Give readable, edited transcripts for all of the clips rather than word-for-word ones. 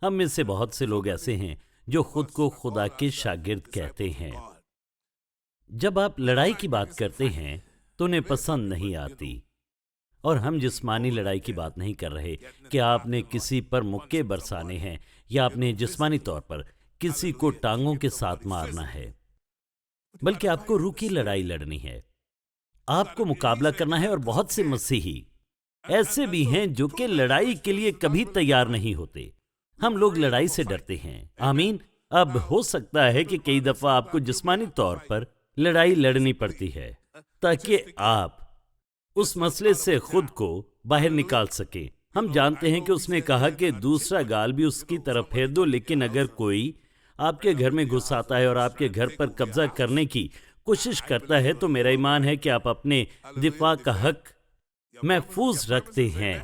ہم میں سے بہت سے لوگ ایسے ہیں جو خود کو خدا کے شاگرد کہتے ہیں۔ جب آپ لڑائی کی بات کرتے ہیں تو انہیں پسند نہیں آتی، اور ہم جسمانی لڑائی کی بات نہیں کر رہے کہ آپ نے کسی پر مکے برسانے ہیں یا آپ نے جسمانی طور پر کسی کو ٹانگوں کے ساتھ مارنا ہے، بلکہ آپ کو روح کی لڑائی لڑنی ہے، آپ کو مقابلہ کرنا ہے۔ اور بہت سے مسیحی ایسے بھی ہیں جو کہ لڑائی کے لیے کبھی تیار نہیں ہوتے۔ ہم لوگ لڑائی سے ڈرتے ہیں۔ آمین۔ اب ہو سکتا ہے کہ کئی دفعہ آپ کو جسمانی طور پر لڑائی لڑنی پڑتی ہے تاکہ آپ اس مسئلے سے خود کو باہر نکال سکیں۔ ہم جانتے ہیں کہ اس نے کہا کہ دوسرا گال بھی اس کی طرف پھیر دو، لیکن اگر کوئی آپ کے گھر میں گھس آتا ہے اور آپ کے گھر پر قبضہ کرنے کی کوشش کرتا ہے تو میرا ایمان ہے کہ آپ اپنے دفاع کا حق محفوظ رکھتے ہیں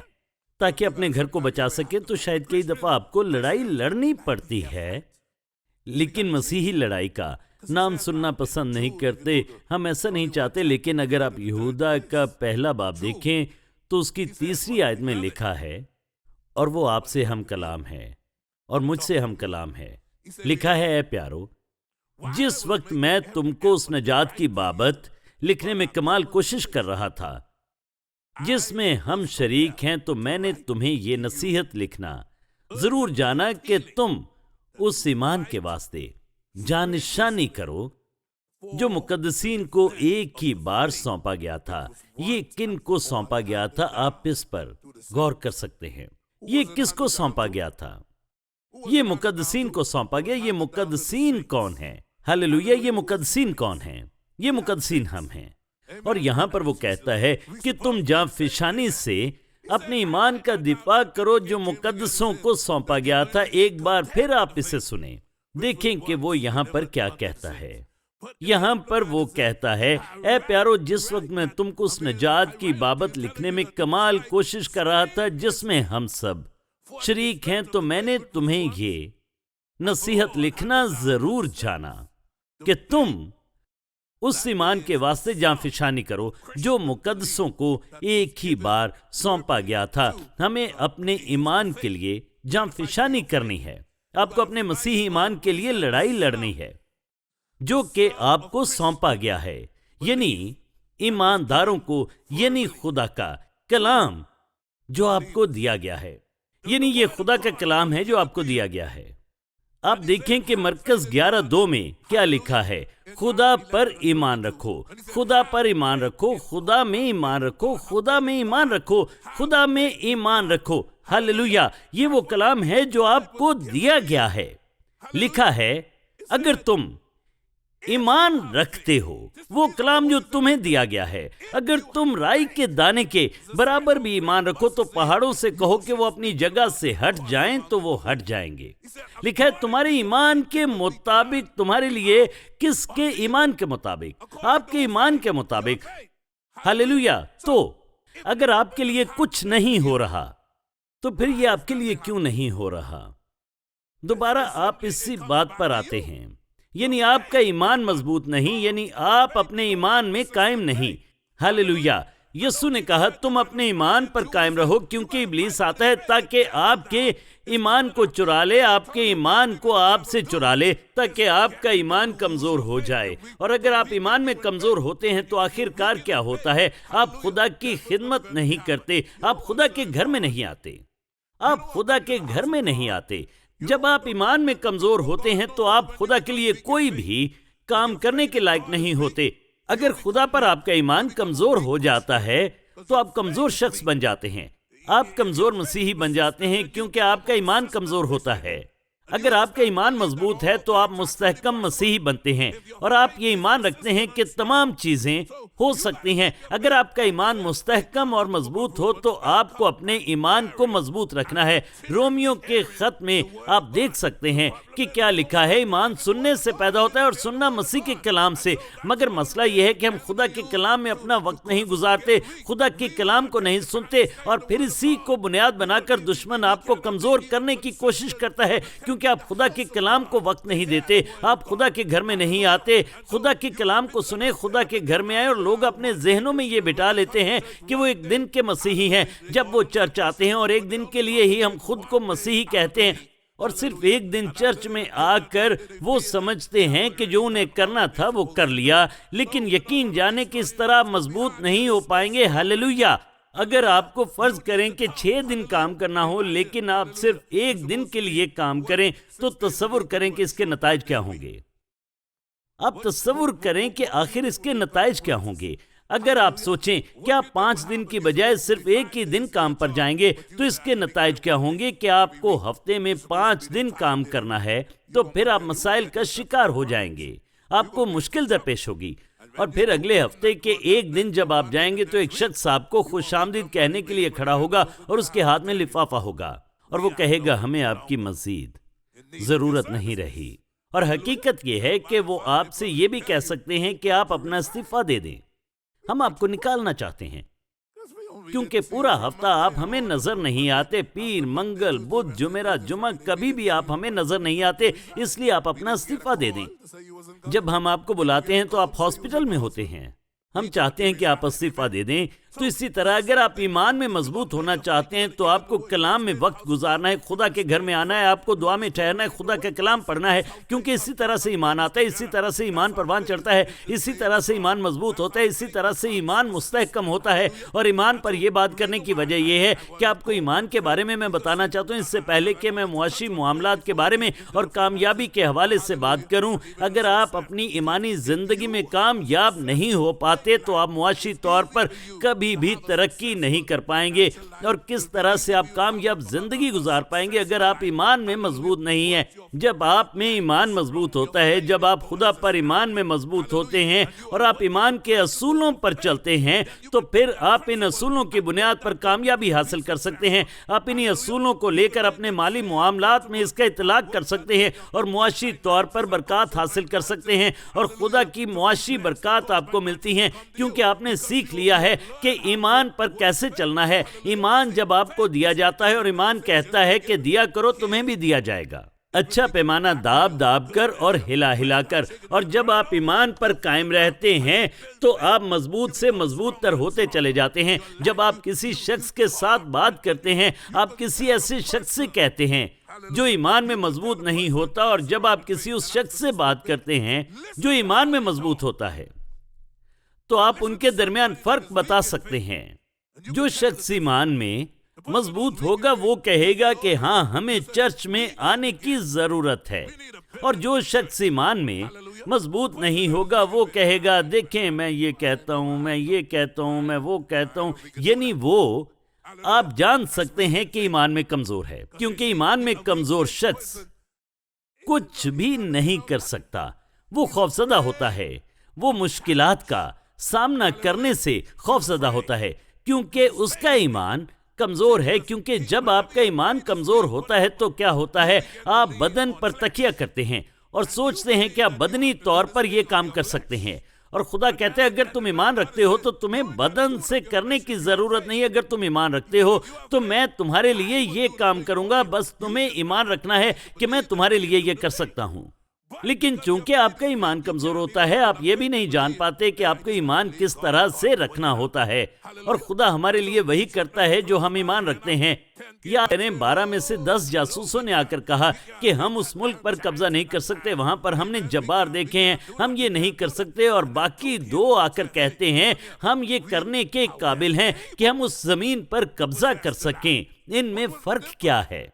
تاکہ اپنے گھر کو بچا سکیں۔ تو شاید کئی دفعہ آپ کو لڑائی لڑنی پڑتی ہے، لیکن مسیحی لڑائی کا نام سننا پسند نہیں کرتے۔ ہم ایسا نہیں چاہتے، لیکن اگر آپ یہودا کا پہلا باب دیکھیں تو اس کی 3 آیت میں لکھا ہے، اور وہ آپ سے ہم کلام ہے اور مجھ سے ہم کلام ہے۔ لکھا ہے، اے پیارو، جس وقت میں تم کو اس نجات کی بابت لکھنے میں کمال کوشش کر رہا تھا جس میں ہم شریک ہیں، تو میں نے تمہیں یہ نصیحت لکھنا ضرور جانا کہ تم اس ایمان کے واسطے جانشانی کرو جو مقدسین کو ایک ہی بار سونپا گیا تھا۔ یہ کن کو سونپا گیا تھا؟ آپ اس پر غور کر سکتے ہیں۔ یہ کس کو سونپا گیا تھا؟ یہ مقدسین کو سونپا گیا۔ یہ مقدسین کون ہیں؟ ہاللویا! یہ مقدسین کون ہیں؟ یہ مقدسین ہم ہیں۔ اور یہاں پر وہ کہتا ہے کہ تم جاں فشانی سے اپنے ایمان کا دفاع کرو جو مقدسوں کو سونپا گیا تھا۔ ایک بار پھر آپ اسے سنیں، دیکھیں کہ وہ یہاں پر کیا کہتا ہے۔ یہاں پر وہ کہتا ہے، اے پیارو، جس وقت میں تم کو اس نجات کی بابت لکھنے میں کمال کوشش کر رہا تھا جس میں ہم سب شریک ہیں، تو میں نے تمہیں یہ نصیحت لکھنا ضرور جانا کہ تم اس ایمان کے واسطے جاں فشانی کرو جو مقدسوں کو ایک ہی بار سونپا گیا تھا۔ ہمیں اپنے ایمان کے لیے جاں فشانی کرنی ہے۔ آپ کو اپنے مسیحی ایمان کے لیے لڑائی لڑنی ہے جو کہ آپ کو سونپا گیا ہے، یعنی ایمانداروں کو، یعنی خدا کا کلام جو آپ کو دیا گیا ہے۔ یعنی یہ خدا کا کلام ہے جو آپ کو دیا گیا ہے۔ آپ دیکھیں کہ مرکز 11:2 میں کیا لکھا ہے، خدا پر ایمان رکھو، خدا پر ایمان رکھو، خدا میں ایمان رکھو، خدا میں ایمان رکھو، خدا میں ایمان رکھو۔ ہاللویا! یہ وہ کلام ہے جو آپ کو دیا گیا ہے۔ لکھا ہے، اگر تم ایمان رکھتے ہو، وہ کلام جو تمہیں دیا گیا ہے، اگر تم رائی کے دانے کے برابر بھی ایمان رکھو تو پہاڑوں سے کہو کہ وہ اپنی جگہ سے ہٹ جائیں تو وہ ہٹ جائیں گے۔ لکھا ہے، تمہارے ایمان کے مطابق، تمہارے لیے کس کے ایمان کے مطابق؟ آپ کے ایمان کے مطابق۔ ہاللویا! تو اگر آپ کے لیے کچھ نہیں ہو رہا تو پھر یہ آپ کے لیے کیوں نہیں ہو رہا؟ دوبارہ آپ اسی بات پر آتے ہیں، یعنی آپ کا ایمان مضبوط نہیں، یعنی آپ اپنے ایمان میں قائم نہیں۔ ہاللویا! یسوع نے کہا، تم اپنے ایمان پر قائم رہو، کیونکہ ابلیس آتا ہے تاکہ آپ کے ایمان کو چرا لے، آپ کے ایمان کو آپ سے چرا لے، تاکہ آپ کا ایمان کمزور ہو جائے۔ اور اگر آپ ایمان میں کمزور ہوتے ہیں تو آخر کار کیا ہوتا ہے؟ آپ خدا کی خدمت نہیں کرتے، آپ خدا کے گھر میں نہیں آتے، آپ خدا کے گھر میں نہیں آتے۔ جب آپ ایمان میں کمزور ہوتے ہیں تو آپ خدا کے لیے کوئی بھی کام کرنے کے لائق نہیں ہوتے۔ اگر خدا پر آپ کا ایمان کمزور ہو جاتا ہے تو آپ کمزور شخص بن جاتے ہیں، آپ کمزور مسیحی بن جاتے ہیں، کیونکہ آپ کا ایمان کمزور ہوتا ہے۔ اگر آپ کا ایمان مضبوط ہے تو آپ مستحکم مسیحی بنتے ہیں، اور آپ یہ ایمان رکھتے ہیں کہ تمام چیزیں ہو سکتی ہیں۔ اگر آپ کا ایمان مستحکم اور مضبوط ہو تو آپ کو اپنے ایمان کو مضبوط رکھنا ہے۔ رومیو کے خط میں آپ دیکھ سکتے ہیں کہ کیا لکھا ہے، ایمان سننے سے پیدا ہوتا ہے اور سننا مسیح کے کلام سے۔ مگر مسئلہ یہ ہے کہ ہم خدا کے کلام میں اپنا وقت نہیں گزارتے، خدا کے کلام کو نہیں سنتے، اور پھر اسی کو بنیاد بنا کر دشمن آپ کو کمزور کرنے کی کوشش کرتا ہے، کیونکہ آپ خدا کے کلام کو وقت نہیں دیتے، آپ خدا کے گھر میں نہیں آتے۔ خدا کے کلام کو سنیں، خدا کے گھر میں آئے، اور لوگ اپنے ذہنوں میں یہ بٹھا لیتے ہیں کہ وہ ایک دن کے مسیحی ہیں۔ جب وہ چرچ آتے ہیں اور ایک دن کے لیے ہی ہم خود کو مسیحی کہتے ہیں، اور صرف ایک دن چرچ میں آ کر وہ سمجھتے ہیں کہ جو انہیں کرنا تھا وہ کر لیا، لیکن یقین جانے کہ اس طرح مضبوط نہیں ہو پائیں گے۔ ہاللویا! اگر آپ کو فرض کریں کہ 6 دن کام کرنا ہو لیکن آپ صرف ایک دن کے لیے کام کریں تو تصور کریں کہ اس کے نتائج کیا ہوں گے۔ آپ تصور کریں کہ آخر اس کے نتائج کیا ہوں گے۔ اگر آپ سوچیں کہ آپ 5 دن کی بجائے صرف ایک ہی دن کام پر جائیں گے تو اس کے نتائج کیا ہوں گے کہ آپ کو ہفتے میں 5 دن کام کرنا ہے، تو پھر آپ مسائل کا شکار ہو جائیں گے، آپ کو مشکل درپیش ہوگی۔ اور پھر اگلے ہفتے کے ایک دن جب آپ جائیں گے تو ایک شخص آپ کو خوش آمدید کہنے کے لیے کھڑا ہوگا اور اس کے ہاتھ میں لفافہ ہوگا اور وہ کہے گا ہمیں آپ کی مزید ضرورت نہیں رہی۔ اور حقیقت یہ ہے کہ وہ آپ سے یہ بھی کہہ سکتے ہیں کہ آپ اپنا استعفیٰ دے دیں، ہم آپ کو نکالنا چاہتے ہیں، کیونکہ پورا ہفتہ آپ ہمیں نظر نہیں آتے، پیر، منگل، بدھ، جمعرات، جمعہ کبھی بھی آپ ہمیں نظر نہیں آتے، اس لیے آپ اپنا استعفیٰ دے دیں۔ جب ہم آپ کو بلاتے ہیں تو آپ ہاسپٹل میں ہوتے ہیں، ہم چاہتے ہیں کہ آپ استعفیٰ دے دیں۔ تو اسی طرح اگر آپ ایمان میں مضبوط ہونا چاہتے ہیں تو آپ کو کلام میں وقت گزارنا ہے، خدا کے گھر میں آنا ہے، آپ کو دعا میں ٹھہرنا ہے، خدا کا کلام پڑھنا ہے، کیونکہ اسی طرح سے ایمان آتا ہے، اسی طرح سے ایمان پروان چڑھتا ہے، اسی طرح سے ایمان مضبوط ہوتا ہے، اسی طرح سے ایمان مستحکم ہوتا ہے۔ اور ایمان پر یہ بات کرنے کی وجہ یہ ہے کہ آپ کو ایمان کے بارے میں بتانا چاہتا ہوں، اس سے پہلے کہ میں معاشی معاملات کے بارے میں اور کامیابی کے حوالے سے بات کروں۔ اگر آپ اپنی ایمانی زندگی میں کامیاب نہیں ہو پاتے تو آپ معاشی طور پر کبھی بھی ترقی نہیں کر پائیں گے، اور کس طرح سے آپ کامیاب زندگی گزار پائیں گے اگر آپ ایمان میں مضبوط نہیں ہیں۔ جب آپ میں ایمان مضبوط ہوتا ہے، جب آپ خدا پر ایمان میں مضبوط ہوتے ہیں اور آپ ایمان کے اصولوں پر چلتے ہیں، تو پھر آپ ان اصولوں کی بنیاد پر کامیابی حاصل کر سکتے ہیں۔ آپ انہی اصولوں کو لے کر اپنے مالی معاملات میں اس کا اطلاق کر سکتے ہیں اور معاشی طور پر برکات حاصل کر سکتے ہیں، اور خدا کی معاشی برکات آپ کو ملتی ہیں کیونکہ آپ نے سیکھ لیا ہے کہ ایمان پر کیسے چلنا ہے۔ ایمان جب آپ کو دیا جاتا ہے اور ایمان کہتا ہے کہ دیا کرو تمہیں بھی دیا جائے گا، اچھا پیمانہ داب داب کر اور ہلا ہلا کر۔ اور جب آپ ایمان پر قائم رہتے ہیں تو آپ مضبوط سے مضبوط تر ہوتے چلے جاتے ہیں۔ جب آپ کسی شخص کے ساتھ بات کرتے ہیں، آپ کسی ایسے شخص سے کہتے ہیں جو ایمان میں مضبوط نہیں ہوتا، اور جب آپ کسی اس شخص سے بات کرتے ہیں جو ایمان میں مضبوط ہوتا ہے، تو آپ ان کے درمیان فرق بتا سکتے ہیں۔ جو شخص ایمان میں مضبوط ہوگا وہ کہے گا کہ ہاں ہمیں چرچ میں آنے کی ضرورت ہے، اور جو شخص ایمان میں مضبوط نہیں ہوگا وہ کہے گا دیکھیں میں یہ کہتا ہوں، میں یہ کہتا ہوں، میں وہ کہتا ہوں، یعنی وہ آپ جان سکتے ہیں کہ ایمان میں کمزور ہے، کیونکہ ایمان میں کمزور شخص کچھ بھی نہیں کر سکتا، وہ خوفزدہ ہوتا ہے، وہ مشکلات کا سامنا کرنے سے خوفزدہ ہوتا ہے کیونکہ اس کا ایمان کمزور ہے۔ کیونکہ جب آپ کا ایمان کمزور ہوتا ہے تو کیا ہوتا ہے، آپ بدن پر تکیہ کرتے ہیں اور سوچتے ہیں کہ آپ بدنی طور پر یہ کام کر سکتے ہیں، اور خدا کہتے ہیں اگر تم ایمان رکھتے ہو تو تمہیں بدن سے کرنے کی ضرورت نہیں، اگر تم ایمان رکھتے ہو تو میں تمہارے لیے یہ کام کروں گا، بس تمہیں ایمان رکھنا ہے کہ میں تمہارے لیے یہ کر سکتا ہوں۔ لیکن چونکہ آپ کا ایمان کمزور ہوتا ہے، آپ یہ بھی نہیں جان پاتے کہ آپ کا ایمان کس طرح سے رکھنا ہوتا ہے، اور خدا ہمارے لیے وہی کرتا ہے جو ہم ایمان رکھتے ہیں۔ یا 12 میں سے 10 جاسوسوں نے آ کر کہا کہ ہم اس ملک پر قبضہ نہیں کر سکتے، وہاں پر ہم نے جبار دیکھے ہیں، ہم یہ نہیں کر سکتے، اور باقی 2 آ کر کہتے ہیں ہم یہ کرنے کے قابل ہیں کہ ہم اس زمین پر قبضہ کر سکیں۔ ان میں فرق کیا ہے؟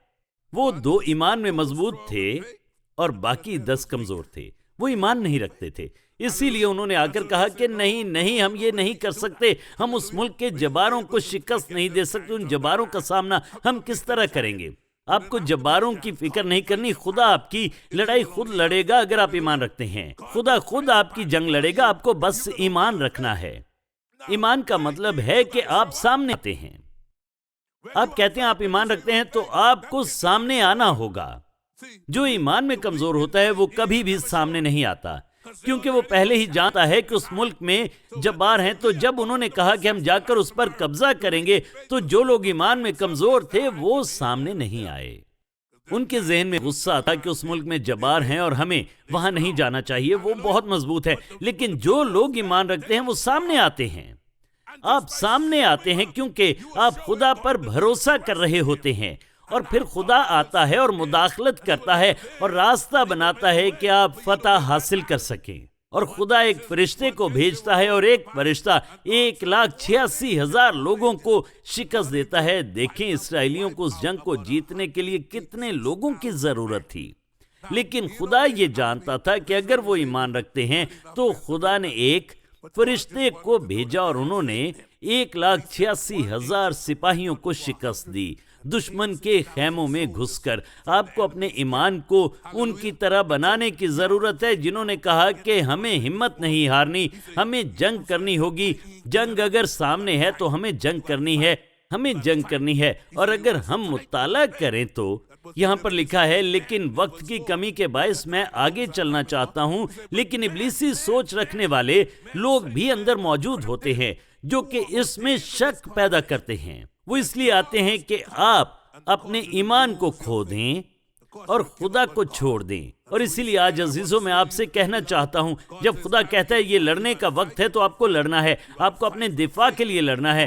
وہ 2 ایمان میں مضبوط تھے اور باقی 10 کمزور تھے، وہ ایمان نہیں رکھتے تھے، اسی لیے انہوں نے آ کر کہا کہ نہیں ہم یہ نہیں کر سکتے، ہم اس ملک کے جباروں کو شکست نہیں دے سکتے، ان جباروں کا سامنا ہم کس طرح کریں گے؟ آپ کو جباروں کی فکر نہیں کرنی، خدا آپ کی لڑائی خود لڑے گا اگر آپ ایمان رکھتے ہیں، خدا خود آپ کی جنگ لڑے گا، آپ کو بس ایمان رکھنا ہے۔ ایمان کا مطلب ہے کہ آپ سامنے آتے ہیں، آپ کہتے ہیں آپ ایمان رکھتے ہیں تو آپ کو سامنے آنا ہوگا۔ جو ایمان میں کمزور ہوتا ہے وہ کبھی بھی سامنے نہیں آتا، کیونکہ وہ پہلے ہی جانتا ہے کہ اس ملک میں جبار ہیں، تو جب انہوں نے کہا کہ ہم جا کر اس پر قبضہ کریں گے تو جو لوگ ایمان میں کمزور تھے وہ سامنے نہیں آئے۔ ان کے ذہن میں غصہ تھا کہ اس ملک میں جبار ہیں اور ہمیں وہاں نہیں جانا چاہیے، وہ بہت مضبوط ہے، لیکن جو لوگ ایمان رکھتے ہیں وہ سامنے آتے ہیں۔ آپ سامنے آتے ہیں کیونکہ آپ خدا پر بھروسہ کر رہے ہوتے ہیں، اور پھر خدا آتا ہے اور مداخلت کرتا ہے اور راستہ بناتا ہے کہ آپ فتح حاصل کر سکیں، اور خدا ایک فرشتے کو بھیجتا ہے اور ایک فرشتہ 1,86,000 لوگوں کو شکست دیتا ہے۔ دیکھیں اسرائیلیوں کو اس جنگ کو جیتنے کے لیے کتنے لوگوں کی ضرورت تھی، لیکن خدا یہ جانتا تھا کہ اگر وہ ایمان رکھتے ہیں تو خدا نے ایک فرشتے کو بھیجا اور انہوں نے 1,86,000 سپاہیوں کو شکست دی دشمن کے خیموں میں گھس کر۔ آپ کو اپنے ایمان کو ان کی طرح بنانے کی ضرورت ہے جنہوں نے کہا کہ ہمیں ہمت نہیں ہارنی، ہمیں جنگ کرنی ہوگی، جنگ اگر سامنے ہے تو ہمیں جنگ کرنی ہے، ہمیں جنگ کرنی ہے۔ اور اگر ہم مطالعہ کریں تو یہاں پر لکھا ہے، لیکن وقت کی کمی کے باعث میں آگے چلنا چاہتا ہوں، لیکن ابلیسی سوچ رکھنے والے لوگ بھی اندر موجود ہوتے ہیں جو کہ اس میں شک پیدا کرتے ہیں۔ وہ اس لیے آتے ہیں کہ آپ اپنے ایمان کو کھو دیں اور خدا کو چھوڑ دیں۔ اور اسی لیے آج عزیزوں میں آپ سے کہنا چاہتا ہوں، جب خدا کہتا ہے یہ لڑنے کا وقت ہے تو آپ کو لڑنا ہے، آپ کو اپنے دفاع کے لیے لڑنا ہے،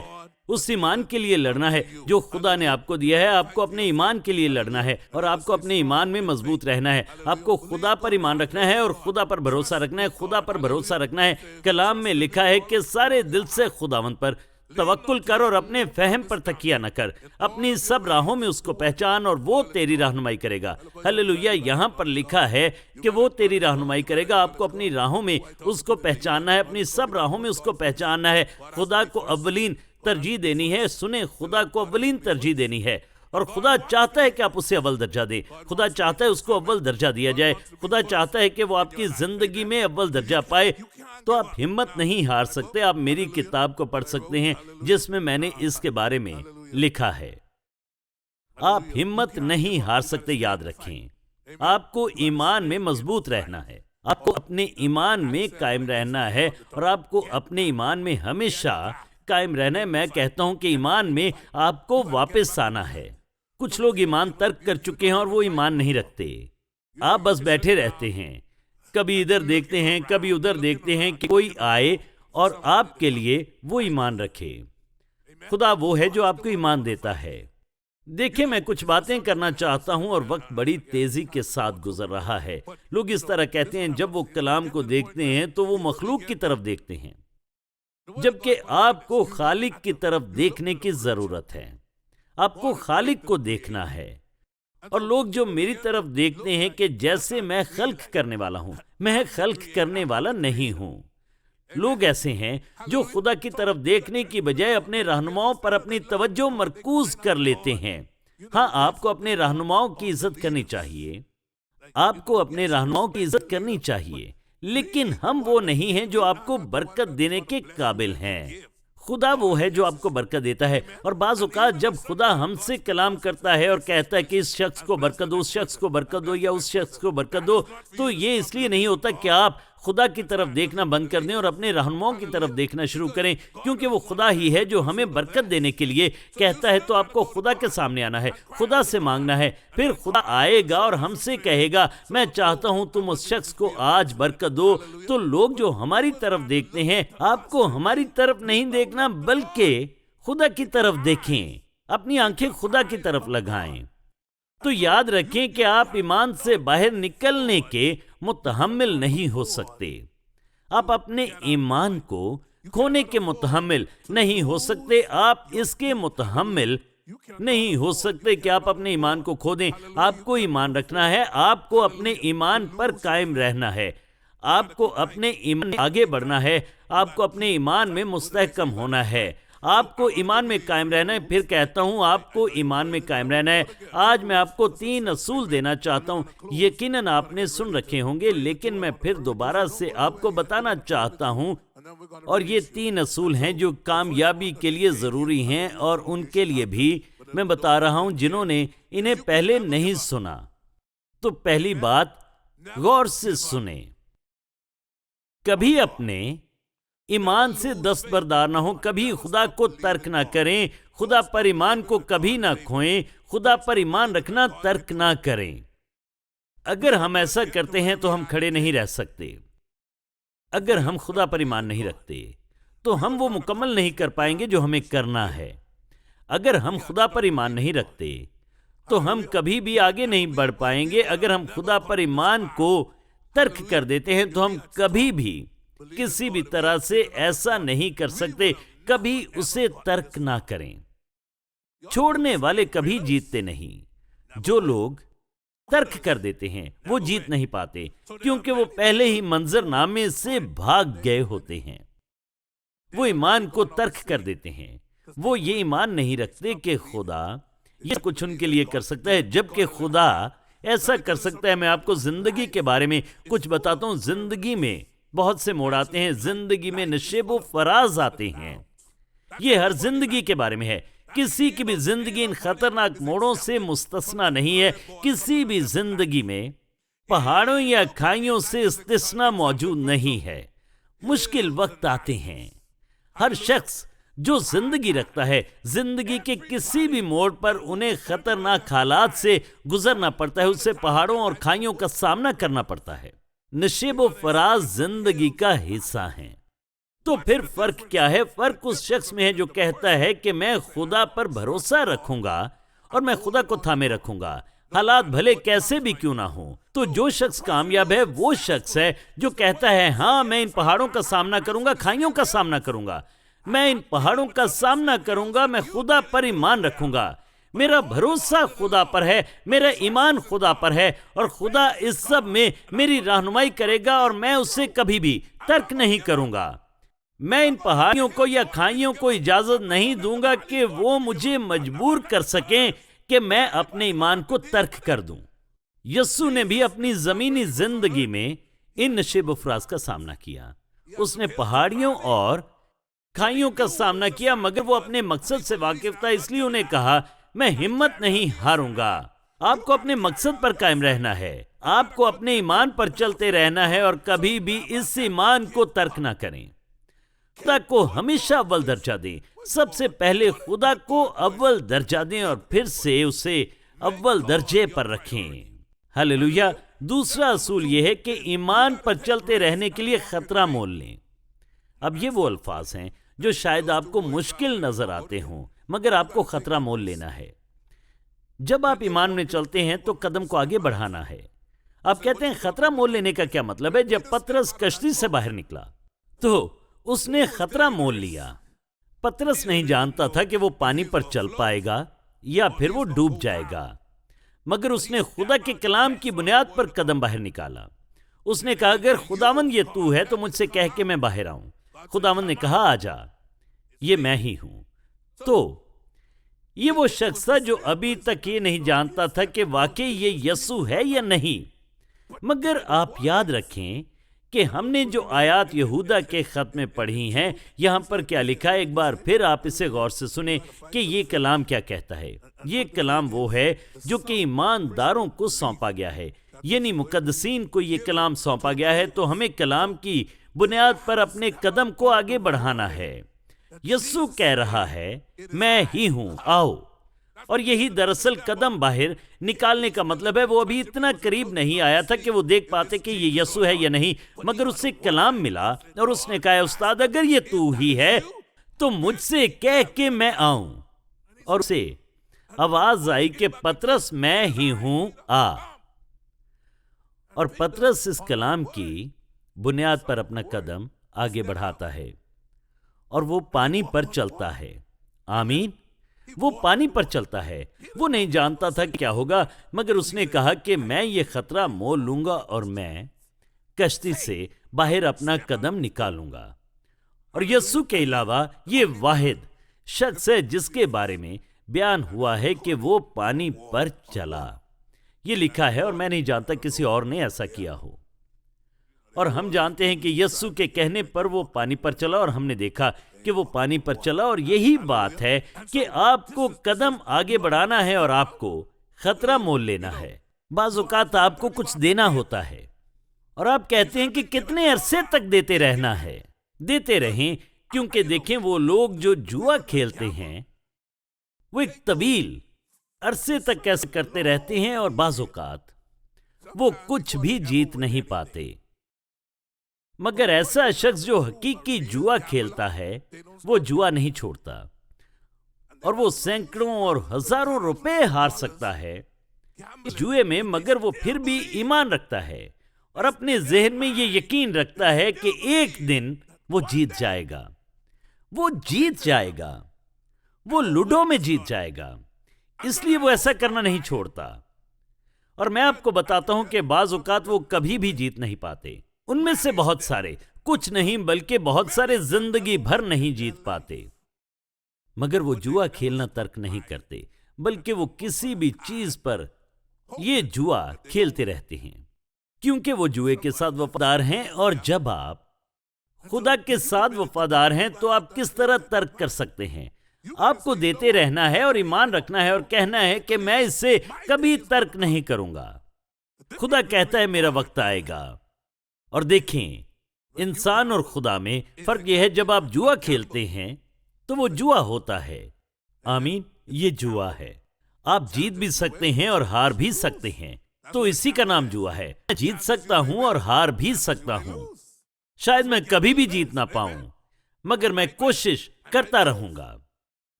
اس ایمان کے لیے لڑنا ہے جو خدا نے آپ کو دیا ہے۔ آپ کو اپنے ایمان کے لیے لڑنا ہے اور آپ کو اپنے ایمان میں مضبوط رہنا ہے۔ آپ کو خدا پر ایمان رکھنا ہے اور خدا پر بھروسہ رکھنا ہے، خدا پر بھروسہ رکھنا ہے۔ کلام میں لکھا ہے کہ سارے دل سے خداوند پر توکل کر اور اپنے فہم پر تکیہ نہ کر، اپنی سب راہوں میں اس کو پہچان اور وہ تیری رہنمائی کرے گا۔ ہلیلویا! یہاں پر لکھا ہے کہ وہ تیری رہنمائی کرے گا۔ آپ کو اپنی راہوں میں اس کو پہچاننا ہے، اپنی سب راہوں میں اس کو پہچاننا ہے، خدا کو اولین ترجیح دینی ہے۔ سنیں، خدا کو اولین ترجیح دینی ہے، اور خدا چاہتا ہے کہ آپ اسے اول درجہ دیں۔ خدا چاہتا ہے اس کو اول درجہ دیا جائے۔ خدا چاہتا ہے کہ وہ آپ کی زندگی میں اول درجہ پائے۔ تو آپ ہمت نہیں ہار سکتے۔ آپ میری کتاب کو پڑھ سکتے ہیں جس میں میں نے اس کے بارے میں لکھا ہے۔ آپ ہمت نہیں ہار سکتے۔ یاد رکھیں، آپ کو ایمان میں مضبوط رہنا ہے، آپ کو اپنے ایمان میں قائم رہنا ہے، اور آپ کو اپنے ایمان میں ہمیشہ قائم رہنا ہے۔ میں کہتا ہوں کہ ایمان میں آپ کو واپس آنا ہے۔ کچھ لوگ ایمان ترک کر چکے ہیں اور وہ ایمان نہیں رکھتے۔ آپ بس بیٹھے رہتے ہیں، کبھی ادھر دیکھتے ہیں، کبھی ادھر دیکھتے ہیں کہ کوئی آئے اور آپ کے لیے وہ ایمان رکھے۔ خدا وہ ہے جو آپ کو ایمان دیتا ہے۔ دیکھیں، میں کچھ باتیں کرنا چاہتا ہوں اور وقت بڑی تیزی کے ساتھ گزر رہا ہے۔ لوگ اس طرح کہتے ہیں جب وہ کلام کو دیکھتے ہیں تو وہ مخلوق کی طرف دیکھتے ہیں، جبکہ آپ کو خالق کی طرف دیکھنے کی ضرورت ہے۔ آپ کو خالق کو دیکھنا ہے۔ اور لوگ جو میری طرف دیکھتے ہیں کہ جیسے میں خلق کرنے والا ہوں، میں خلق کرنے والا نہیں ہوں۔ لوگ ایسے ہیں جو خدا کی طرف دیکھنے کی بجائے اپنے رہنماؤں پر اپنی توجہ مرکوز کر لیتے ہیں۔ ہاں، آپ کو اپنے رہنماؤں کی عزت کرنی چاہیے، آپ کو اپنے رہنماؤں کی عزت کرنی چاہیے، لیکن ہم وہ نہیں ہیں جو آپ کو برکت دینے کے قابل ہیں۔ خدا وہ ہے جو آپ کو برکت دیتا ہے۔ اور بعض اوقات جب خدا ہم سے کلام کرتا ہے اور کہتا ہے کہ اس شخص کو برکت دو، اس شخص کو برکت دو، یا اس شخص کو برکت دو، تو یہ اس لیے نہیں ہوتا کہ آپ خدا کی طرف دیکھنا بند کر دیں اور اپنے رہنماؤں کی طرف دیکھنا شروع کریں، کیونکہ وہ خدا ہی ہے جو ہمیں برکت دینے کے لیے کہتا ہے۔ تو آپ کو خدا کے سامنے آنا ہے، خدا سے مانگنا ہے، پھر خدا آئے گا اور ہم سے کہے گا میں چاہتا ہوں تم اس شخص کو آج برکت دو۔ تو لوگ جو ہماری طرف دیکھتے ہیں، آپ کو ہماری طرف نہیں دیکھنا بلکہ خدا کی طرف دیکھیں، اپنی آنکھیں خدا کی طرف لگائیں۔ تو یاد رکھیں کہ آپ ایمان سے باہر نکلنے کے متحمل نہیں ہو سکتے۔ آپ اپنے ایمان کو کھونے کے متحمل نہیں ہو سکتے۔ آپ اس کے متحمل نہیں ہو سکتے کہ آپ اپنے ایمان کو کھو دیں۔ آپ کو ایمان رکھنا ہے، آپ کو اپنے ایمان پر قائم رہنا ہے، آپ کو اپنے ایمان میں آگے بڑھنا ہے، آپ کو اپنے ایمان میں مستحکم ہونا ہے، آپ کو ایمان میں قائم رہنا ہے۔ پھر کہتا ہوں آپ کو ایمان میں قائم رہنا ہے۔ آج میں آپ کو 3 اصول دینا چاہتا ہوں، یقیناً آپ نے سن رکھے ہوں گے، لیکن میں پھر دوبارہ سے آپ کو بتانا چاہتا ہوں۔ اور یہ 3 اصول ہیں جو کامیابی کے لیے ضروری ہیں، اور ان کے لیے بھی میں بتا رہا ہوں جنہوں نے انہیں پہلے نہیں سنا۔ تو پہلی بات، غور سے سنیں، کبھی اپنے ایمان سے دستبردار نہ ہوں، کبھی خدا کو ترک نہ کریں، خدا پر ایمان کو کبھی نہ کھوئیں، خدا پر ایمان رکھنا ترک نہ کریں۔ اگر ہم ایسا کرتے ہیں تو ہم کھڑے نہیں رہ سکتے۔ اگر ہم خدا پر ایمان نہیں رکھتے تو ہم وہ مکمل نہیں کر پائیں گے جو ہمیں کرنا ہے۔ اگر ہم خدا پر ایمان نہیں رکھتے تو ہم کبھی بھی آگے نہیں بڑھ پائیں گے۔ اگر ہم خدا پر ایمان کو ترک کر دیتے ہیں تو ہم کبھی بھی کسی بھی طرح سے ایسا نہیں کر سکتے۔ کبھی اسے ترک نہ کریں۔ چھوڑنے والے کبھی جیتتے نہیں۔ جو لوگ ترک کر دیتے ہیں وہ جیت نہیں پاتے، کیونکہ وہ پہلے ہی منظر نامے سے بھاگ گئے ہوتے ہیں۔ وہ ایمان کو ترک کر دیتے ہیں۔ وہ یہ ایمان نہیں رکھتے کہ خدا یہ کچھ ان کے لیے کر سکتا ہے، جبکہ خدا ایسا کر سکتا ہے۔ میں آپ کو زندگی کے بارے میں کچھ بتاتا ہوں۔ زندگی میں بہت سے موڑ آتے ہیں، زندگی میں نشیب و فراز آتے ہیں۔ یہ ہر زندگی کے بارے میں ہے۔ کسی کی بھی زندگی ان خطرناک موڑوں سے مستثنا نہیں ہے۔ کسی بھی زندگی میں پہاڑوں یا کھائیوں سے استثنا موجود نہیں ہے۔ مشکل وقت آتے ہیں۔ ہر شخص جو زندگی رکھتا ہے، زندگی کے کسی بھی موڑ پر انہیں خطرناک حالات سے گزرنا پڑتا ہے، اس سے پہاڑوں اور کھائیوں کا سامنا کرنا پڑتا ہے۔ نشیب و فراز زندگی کا حصہ ہیں۔ تو پھر فرق کیا ہے؟ فرق اس شخص میں ہے جو کہتا ہے کہ میں خدا پر بھروسہ رکھوں گا اور میں خدا کو تھامے رکھوں گا، حالات بھلے کیسے بھی کیوں نہ ہوں۔ تو جو شخص کامیاب ہے وہ شخص ہے جو کہتا ہے ہاں میں ان پہاڑوں کا سامنا کروں گا، کھائیوں کا سامنا کروں گا، میں ان پہاڑوں کا سامنا کروں گا، میں خدا پر ایمان رکھوں گا، میرا بھروسہ خدا پر ہے، میرا ایمان خدا پر ہے، اور خدا اس سب میں میری رہنمائی کرے گا اور میں اسے کبھی بھی ترک نہیں کروں گا۔ میں ان پہاڑیوں کو یا کھائیوں کو اجازت نہیں دوں گا کہ وہ مجھے مجبور کر سکیں کہ میں اپنے ایمان کو ترک کر دوں۔ یسوع نے بھی اپنی زمینی زندگی میں ان نشیب و فراز کا سامنا کیا۔ اس نے پہاڑیوں اور کھائیوں کا سامنا کیا، مگر وہ اپنے مقصد سے واقف تھا، اس لیے انہیں کہا میں ہمت نہیں ہاروں گا۔ آپ کو اپنے مقصد پر قائم رہنا ہے، آپ کو اپنے ایمان پر چلتے رہنا ہے، اور کبھی بھی اس ایمان کو ترک نہ کریں۔ خدا کو ہمیشہ اول درجہ دیں۔ سب سے پہلے خدا کو اول درجہ دیں اور پھر سے اسے اول درجے پر رکھیں۔ ہلیلویا۔ دوسرا اصول یہ ہے کہ ایمان پر چلتے رہنے کے لیے خطرہ مول لیں۔ اب یہ وہ الفاظ ہیں جو شاید آپ کو مشکل نظر آتے ہوں، مگر آپ کو خطرہ مول لینا ہے۔ جب آپ ایمان میں چلتے ہیں تو قدم کو آگے بڑھانا ہے۔ آپ کہتے ہیں خطرہ مول لینے کا کیا مطلب ہے؟ جب پترس کشتی سے باہر نکلا تو اس نے خطرہ مول لیا۔ پترس نہیں جانتا تھا کہ وہ پانی پر چل پائے گا یا پھر وہ ڈوب جائے گا، مگر اس نے خدا کے کلام کی بنیاد پر قدم باہر نکالا۔ اس نے کہا اگر خداوند یہ تو ہے تو مجھ سے کہہ کہ میں باہر آؤں۔ خداوند نے کہا آ جا، یہ میں ہی ہوں۔ تو یہ وہ شخص تھا جو ابھی تک یہ نہیں جانتا تھا کہ واقعی یہ یسوع ہے یا نہیں۔ مگر آپ یاد رکھیں کہ ہم نے جو آیات یہودا کے خط میں پڑھی ہیں، یہاں پر کیا لکھا ہے؟ ایک بار پھر آپ اسے غور سے سنیں کہ یہ کلام کیا کہتا ہے۔ یہ کلام وہ ہے جو کہ ایمانداروں کو سونپا گیا ہے، یعنی مقدسین کو یہ کلام سونپا گیا ہے، تو ہمیں کلام کی بنیاد پر اپنے قدم کو آگے بڑھانا ہے۔ یسوع کہہ رہا ہے میں ہی ہوں، آؤ۔ اور یہی دراصل قدم باہر نکالنے کا مطلب ہے۔ وہ ابھی اتنا قریب نہیں آیا تھا کہ وہ دیکھ پاتے کہ یہ یسوع ہے یا نہیں، مگر اسے کلام ملا اور اس نے کہا استاد اگر یہ تو ہی ہے تو مجھ سے کہہ کہ میں آؤں۔ اور اسے آواز آئی کہ پترس میں ہی ہوں، آ۔ اور پترس اس کلام کی بنیاد پر اپنا قدم آگے بڑھاتا ہے اور وہ پانی پر چلتا ہے۔ آمین۔ وہ پانی پر چلتا ہے۔ وہ نہیں جانتا تھا کیا ہوگا، مگر اس نے کہا کہ میں یہ خطرہ مول لوں گا اور میں کشتی سے باہر اپنا قدم نکالوں گا۔ اور یسوع کے علاوہ یہ واحد شخص ہے جس کے بارے میں بیان ہوا ہے کہ وہ پانی پر چلا۔ یہ لکھا ہے اور میں نہیں جانتا کسی اور نے ایسا کیا ہو۔ اور ہم جانتے ہیں کہ یسوع کے کہنے پر وہ پانی پر چلا، اور ہم نے دیکھا کہ وہ پانی پر چلا۔ اور یہی بات ہے کہ آپ کو قدم آگے بڑھانا ہے اور آپ کو خطرہ مول لینا ہے۔ بعض اوقات آپ کو کچھ دینا ہوتا ہے اور آپ کہتے ہیں کہ کتنے عرصے تک دیتے رہنا ہے۔ دیتے رہیں، کیونکہ دیکھیں وہ لوگ جو جوا کھیلتے ہیں وہ ایک طویل عرصے تک کیسے کرتے رہتے ہیں، اور بعض اوقات وہ کچھ بھی جیت نہیں پاتے۔ مگر ایسا شخص جو حقیقی جوا کھیلتا ہے وہ جوا نہیں چھوڑتا، اور وہ سینکڑوں اور ہزاروں روپے ہار سکتا ہے اس جوئے میں، مگر وہ پھر بھی ایمان رکھتا ہے اور اپنے ذہن میں یہ یقین رکھتا ہے کہ ایک دن وہ جیت جائے گا، وہ جیت جائے گا، وہ لوڈو میں جیت جائے گا، اس لیے وہ ایسا کرنا نہیں چھوڑتا۔ اور میں آپ کو بتاتا ہوں کہ بعض اوقات وہ کبھی بھی جیت نہیں پاتے، ان میں سے بہت سارے، کچھ نہیں بلکہ بہت سارے زندگی بھر نہیں جیت پاتے، مگر وہ جوا کھیلنا ترک نہیں کرتے، بلکہ وہ کسی بھی چیز پر یہ جوا کھیلتے رہتے ہیں، کیونکہ وہ جوئے کے ساتھ وفادار ہیں۔ اور جب آپ خدا کے ساتھ وفادار ہیں تو آپ کس طرح ترک کر سکتے ہیں؟ آپ کو دیتے رہنا ہے اور ایمان رکھنا ہے اور کہنا ہے کہ میں اس سے کبھی ترک نہیں کروں گا۔ خدا کہتا ہے میرا وقت آئے گا۔ اور دیکھیں، انسان اور خدا میں فرق یہ ہے، جب آپ جوا کھیلتے ہیں تو وہ جوا ہوتا ہے، آمین، یہ جوا ہے۔ آپ جیت بھی سکتے ہیں اور ہار بھی سکتے ہیں، تو اسی کا نام جوا ہے۔ میں جیت سکتا ہوں اور ہار بھی سکتا ہوں، شاید میں کبھی بھی جیت نہ پاؤں، مگر میں کوشش کرتا رہوں گا۔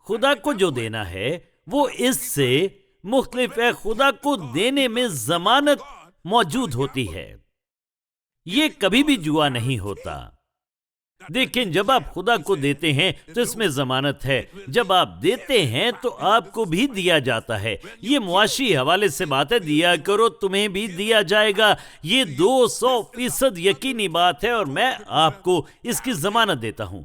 خدا کو جو دینا ہے وہ اس سے مختلف ہے، خدا کو دینے میں ضمانت موجود ہوتی ہے، یہ کبھی بھی جوا نہیں ہوتا۔ دیکھیں، جب آپ خدا کو دیتے ہیں تو اس میں ضمانت ہے، جب آپ دیتے ہیں تو آپ کو بھی دیا جاتا ہے۔ یہ معاشی حوالے سے بات ہے، دیا کرو تمہیں بھی دیا جائے گا، یہ 200% یقینی بات ہے، اور میں آپ کو اس کی ضمانت دیتا ہوں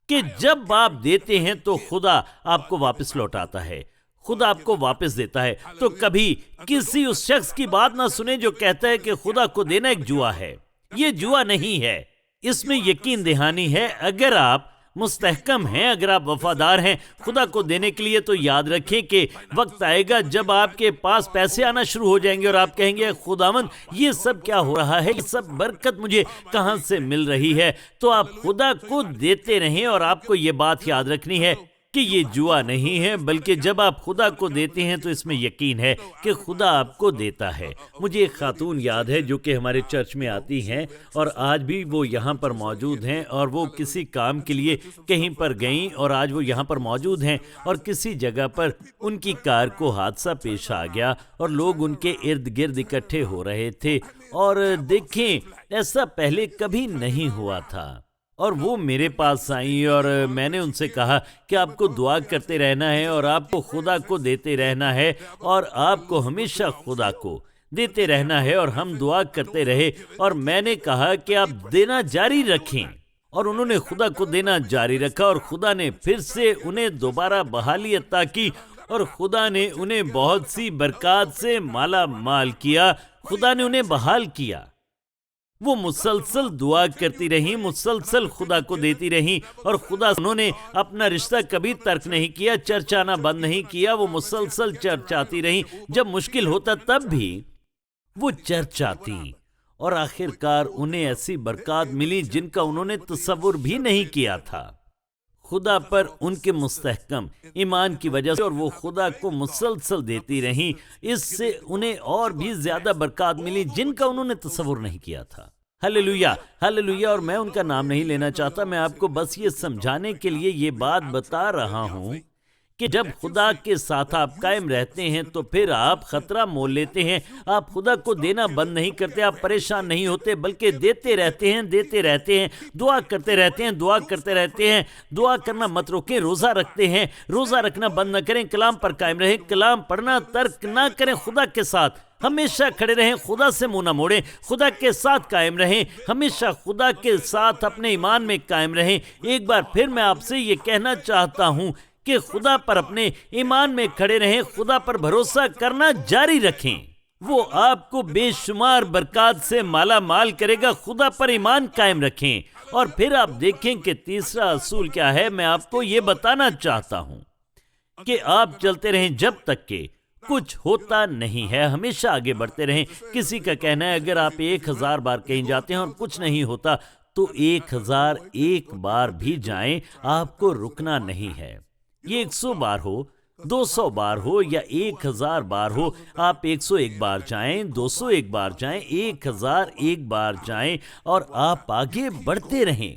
کہ جب آپ دیتے ہیں تو خدا آپ کو واپس لوٹاتا ہے، خدا آپ کو واپس دیتا ہے۔ تو کبھی کسی اس شخص کی بات نہ سنیں جو کہتا ہے کہ خدا کو دینا ایک جوا ہے، یہ جوا نہیں ہے، اس میں یقین دہانی ہے۔ اگر آپ مستحکم ہیں، اگر آپ وفادار ہیں خدا کو دینے کے لیے، تو یاد رکھیں کہ وقت آئے گا جب آپ کے پاس پیسے آنا شروع ہو جائیں گے اور آپ کہیں گے خداوند یہ سب کیا ہو رہا ہے، یہ سب برکت مجھے کہاں سے مل رہی ہے؟ تو آپ خدا کو دیتے رہیں، اور آپ کو یہ بات یاد رکھنی ہے کہ یہ جوا نہیں ہے، بلکہ جب آپ خدا کو دیتے ہیں تو اس میں یقین ہے کہ خدا آپ کو دیتا ہے۔ مجھے ایک خاتون یاد ہے جو کہ ہمارے چرچ میں آتی ہیں، اور آج بھی وہ یہاں پر موجود ہیں، اور وہ کسی کام کے لیے کہیں پر گئیں اور آج وہ یہاں پر موجود ہیں، اور کسی جگہ پر ان کی کار کو حادثہ پیش آ گیا اور لوگ ان کے ارد گرد اکٹھے ہو رہے تھے، اور دیکھیں ایسا پہلے کبھی نہیں ہوا تھا۔ اور وہ میرے پاس آئیں اور میں نے ان سے کہا کہ آپ کو دعا کرتے رہنا ہے اور آپ کو خدا کو دیتے رہنا ہے، اور آپ کو ہمیشہ خدا کو دیتے رہنا ہے۔ اور ہم دعا کرتے رہے، اور میں نے کہا کہ آپ دینا جاری رکھیں، اور انہوں نے خدا کو دینا جاری رکھا، اور خدا نے پھر سے انہیں دوبارہ بحالی عطا کی، اور خدا نے انہیں بہت سی برکات سے مالا مال کیا، خدا نے انہیں بحال کیا۔ وہ مسلسل دعا کرتی رہیں، مسلسل خدا کو دیتی رہیں، اور خدا انہوں نے اپنا رشتہ کبھی ترک نہیں کیا، چرچ آنا بند نہیں کیا، وہ مسلسل چرچ آتی رہیں، جب مشکل ہوتا تب بھی وہ چرچ آتی، اور آخر کار انہیں ایسی برکات ملی جن کا انہوں نے تصور بھی نہیں کیا تھا۔ خدا پر ان کے مستحکم ایمان کی وجہ سے، اور وہ خدا کو مسلسل دیتی رہیں، اس سے انہیں اور بھی زیادہ برکات ملی جن کا انہوں نے تصور نہیں کیا تھا۔ ہلیلویا، ہلیلویا۔ اور میں ان کا نام نہیں لینا چاہتا، میں آپ کو بس یہ سمجھانے کے لیے یہ بات بتا رہا ہوں کہ جب خدا کے ساتھ آپ قائم رہتے ہیں تو پھر آپ خطرہ مول لیتے ہیں، آپ خدا کو دینا بند نہیں کرتے، آپ پریشان نہیں ہوتے، بلکہ دیتے رہتے ہیں، دیتے رہتے ہیں، دعا کرتے رہتے ہیں، دعا کرتے رہتے ہیں، دعا کرنا مت روکیں، روزہ رکھتے ہیں، روزہ رکھنا بند نہ کریں، کلام پر قائم رہیں، کلام پڑھنا ترک نہ کریں، خدا کے ساتھ ہمیشہ کھڑے رہیں، خدا سے منہ نہ موڑیں، خدا کے ساتھ قائم رہیں، ہمیشہ خدا کے ساتھ اپنے ایمان میں قائم رہیں۔ ایک بار پھر میں آپ سے یہ کہنا چاہتا ہوں کہ خدا پر اپنے ایمان میں کھڑے رہیں، خدا پر بھروسہ کرنا جاری رکھیں، وہ آپ کو بے شمار برکات سے مالا مال کرے گا۔ خدا پر ایمان قائم رکھیں، اور پھر آپ دیکھیں کہ تیسرا اصول کیا ہے۔ میں آپ کو یہ بتانا چاہتا ہوں کہ آپ چلتے رہیں جب تک کہ کچھ ہوتا نہیں ہے، ہمیشہ آگے بڑھتے رہیں۔ کسی کا کہنا ہے اگر آپ 1000 بار کہیں جاتے ہیں اور کچھ نہیں ہوتا تو 1001 بار بھی جائیں، آپ کو رکنا نہیں ہے۔ یہ 100 بار ہو، 200 بار ہو یا 1000 بار ہو، آپ 101 بار جائیں، 201 بار جائیں، 1001 بار جائیں، اور آپ آگے بڑھتے رہیں۔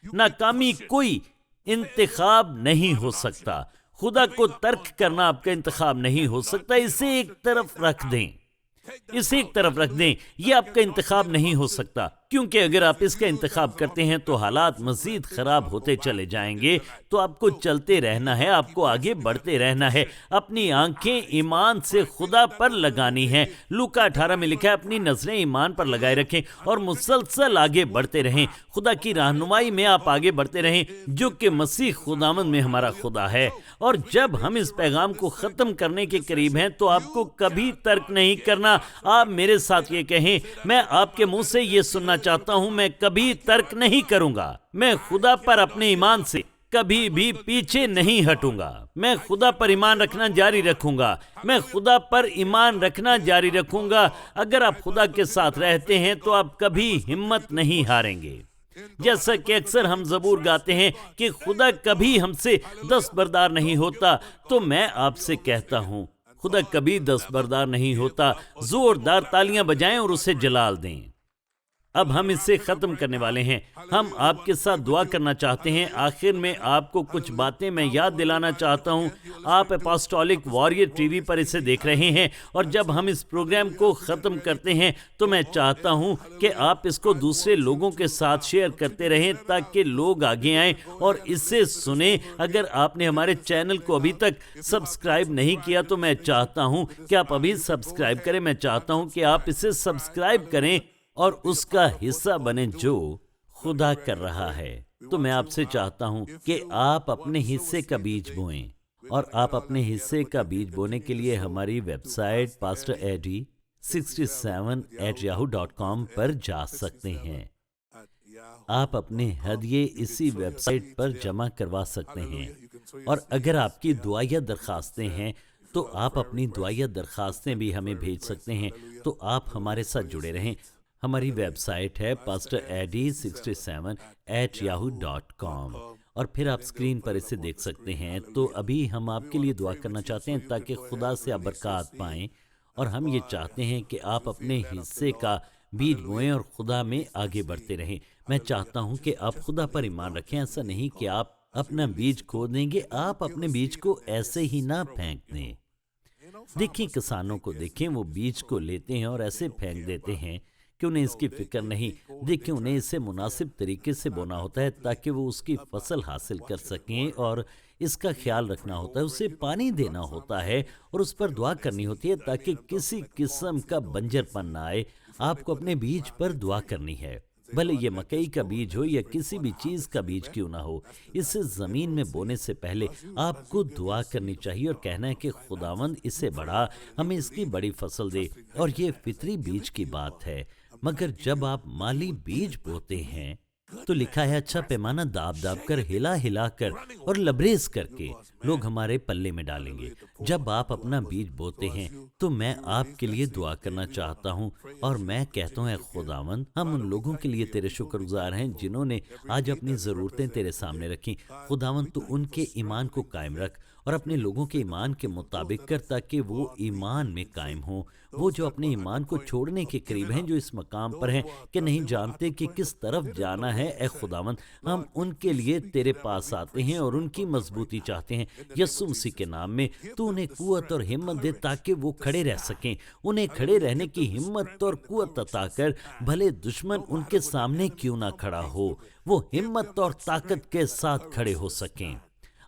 ناکامی کوئی انتخاب نہیں ہو سکتا۔ خدا کو ترک کرنا آپ کا انتخاب نہیں ہو سکتا. اسے ایک طرف رکھ دیں، اسے ایک طرف رکھ دیں. یہ آپ کا انتخاب نہیں ہو سکتا، کیونکہ اگر آپ اس کا انتخاب کرتے ہیں تو حالات مزید خراب ہوتے چلے جائیں گے. تو آپ کو چلتے رہنا ہے، آپ کو آگے بڑھتے رہنا ہے. اپنی آنکھیں ایمان سے خدا پر لگانی ہیں. لوکا 18 میں لکھا ہے اپنی نظریں ایمان پر لگائے رکھیں اور مسلسل آگے بڑھتے رہیں. خدا کی رہنمائی میں آپ آگے بڑھتے رہیں، جو کہ مسیح خداوند میں ہمارا خدا ہے. اور جب ہم اس پیغام کو ختم کرنے کے قریب ہیں تو آپ کو کبھی ترک نہیں کرنا. آپ میرے ساتھ یہ کہیں، میں آپ کے منہ سے یہ سننا چاہتا ہوں، میں کبھی ترک نہیں کروں گا. میں خدا پر اپنے ایمان سے کبھی بھی پیچھے نہیں ہٹوں گا. میں خدا پر ایمان رکھنا جاری رکھوں گا. میں خدا پر ایمان رکھنا جاری رکھوں گا. اگر آپ خدا کے ساتھ رہتے ہیں تو آپ کبھی ہمت نہیں ہاریں گے. جیسا کہ اکثر ہم زبور گاتے ہیں کہ خدا کبھی ہم سے دستبردار نہیں ہوتا، تو میں آپ سے کہتا ہوں خدا کبھی دستبردار نہیں ہوتا. زوردار تالیاں بجائیں اور اسے جلال دیں. اب ہم اس سے ختم کرنے والے ہیں. ہم آپ کے ساتھ دعا کرنا چاہتے ہیں. آخر میں آپ کو کچھ باتیں میں یاد دلانا چاہتا ہوں. آپ اپاسٹولک واریر ٹی وی پر اسے دیکھ رہے ہیں، اور جب ہم اس پروگرام کو ختم کرتے ہیں تو میں چاہتا ہوں کہ آپ اس کو دوسرے لوگوں کے ساتھ شیئر کرتے رہیں تاکہ لوگ آگے آئیں اور اسے سنیں. اگر آپ نے ہمارے چینل کو ابھی تک سبسکرائب نہیں کیا تو میں چاہتا ہوں کہ آپ ابھی سبسکرائب کریں. میں چاہتا ہوں کہ آپ اسے سبسکرائب کریں اور اس کا حصہ بنیں جو خدا کر رہا ہے. تو میں آپ سے چاہتا ہوں کہ آپ اپنے حصے کا بیج بوئیں، اور آپ اپنے حصے کا بیج بونے کے لیے ہماری ویب سائٹ pastorad67@yahoo.com پر جا سکتے ہیں. آپ اپنے ہدیے اسی ویب سائٹ پر جمع کروا سکتے ہیں. اور اگر آپ کی دعا یا درخواستیں ہیں تو آپ اپنی دعا یا درخواستیں بھی ہمیں بھیج سکتے ہیں. تو آپ ہمارے ساتھ جڑے رہیں. ہماری ویب سائٹ ہے pastorad67@yahoo.com، اور پھر آپ اسکرین پر اسے دیکھ سکتے ہیں. تو ابھی ہم آپ کے لیے دعا کرنا چاہتے ہیں تاکہ خدا سے آپ برکات پائیں، اور ہم یہ چاہتے ہیں کہ آپ اپنے حصے کا بیج بوئیں اور خدا میں آگے بڑھتے رہیں. میں چاہتا ہوں کہ آپ خدا پر ایمان رکھیں. ایسا نہیں کہ آپ اپنا بیج کھو دیں گے. آپ اپنے بیج کو ایسے ہی نہ پھینک دیں. دیکھیں کسانوں کو دیکھیں، وہ بیج کو لیتے ہیں اور ایسے پھینک دیتے ہیں کہ انہیں اس کی فکر نہیں. دیکھیں انہیں اسے مناسب طریقے سے بونا ہوتا ہے تاکہ وہ اس کی فصل حاصل کر سکیں، اور اس کا خیال رکھنا ہوتا ہے، اسے پانی دینا ہوتا ہے اور اس پر دعا کرنی ہوتی ہے تاکہ کسی قسم کا بنجر پن نہ آئے. آپ کو اپنے بیج پر دعا کرنی ہے، بھلے یہ مکئی کا بیج ہو یا کسی بھی چیز کا بیج کیوں نہ ہو. اسے زمین میں بونے سے پہلے آپ کو دعا کرنی چاہیے اور کہنا ہے کہ خداوند اسے بڑھا، ہمیں اس کی بڑی فصل دے. اور یہ فطری بیج کی بات ہے. مگر جب آپ مالی بیج بوتے ہیں تو لکھا ہے اچھا پیمانہ داب داب کر، ہلا ہلا کر اور لبریز کر کے لوگ ہمارے پلے میں ڈالیں گے. جب آپ اپنا بیج بوتے ہیں تو میں آپ کے لیے دعا کرنا چاہتا ہوں، اور میں کہتا ہوں اے خداوند، ہم ان لوگوں کے لیے تیرے شکر گزار ہیں جنہوں نے آج اپنی ضرورتیں تیرے سامنے رکھیں. خداوند تو ان کے ایمان کو قائم رکھ اور اپنے لوگوں کے ایمان کے مطابق کر تاکہ وہ ایمان میں قائم ہوں. وہ جو اپنے ایمان کو چھوڑنے کے قریب ہیں، جو اس مقام پر ہیں کہ نہیں جانتے کہ کس طرف جانا ہے، اے خداوند ہم ان کے لیے تیرے پاس آتے ہیں اور ان کی مضبوطی چاہتے ہیں. یسوع مسیح کے نام میں تو انہیں قوت اور ہمت دے تاکہ وہ کھڑے رہ سکیں. انہیں کھڑے رہنے کی ہمت اور قوت عطا کر، بھلے دشمن ان کے سامنے کیوں نہ کھڑا ہو، وہ ہمت اور طاقت کے ساتھ کھڑے ہو سکیں.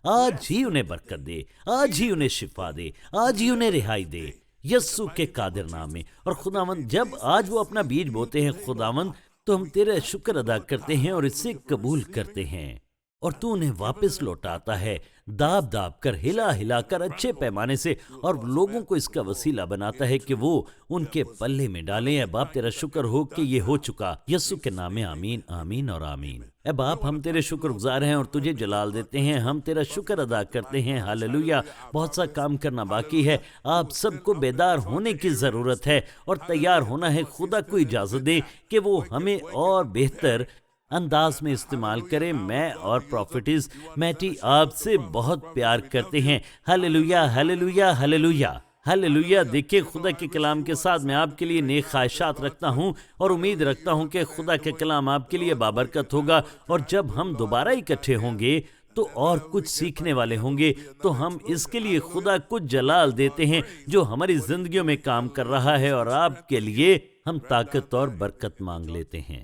آج ہی انہیں برکت دے، آج ہی انہیں شفا دے، آج ہی انہیں رہائی دے یسوع کے قادر نام میں. اور خداوند جب آج وہ اپنا بیج بوتے ہیں خداوند، تو ہم تیرا شکر ادا کرتے ہیں اور اسے قبول کرتے ہیں، اور تو انہیں واپس لوٹاتا ہے داب داب کر، ہلا ہلا کر، اچھے پیمانے سے، اور لوگوں کو اس کا وسیلہ بناتا ہے کہ وہ ان کے پلے میں ڈالیں. اے باپ تیرا شکر ہو کہ یہ ہو چکا، یسوع کے نام میں آمین آمین اور آمین. اے باپ ہم تیرے شکر گزار ہیں اور تجھے جلال دیتے ہیں. ہم تیرا شکر ادا کرتے ہیں. ہاللویا. بہت سا کام کرنا باقی ہے. آپ سب کو بیدار ہونے کی ضرورت ہے اور تیار ہونا ہے. خدا کو اجازت دے کہ وہ ہمیں اور بہتر انداز میں استعمال کرے. میں اور پروفیٹس میٹی آپ سے بہت پیار کرتے ہیں. Hallelujah hallelujah hallelujah hallelujah. دیکھیں خدا کے کلام کے ساتھ میں آپ کے لیے نیک خواہشات رکھتا ہوں اور امید رکھتا ہوں کہ خدا کے کلام آپ کے لیے بابرکت ہوگا. اور جب ہم دوبارہ اکٹھے ہوں گے تو اور کچھ سیکھنے والے ہوں گے، تو ہم اس کے لیے خدا کو جلال دیتے ہیں جو ہماری زندگیوں میں کام کر رہا ہے، اور آپ کے لیے ہم طاقت اور برکت مانگ لیتے ہیں۔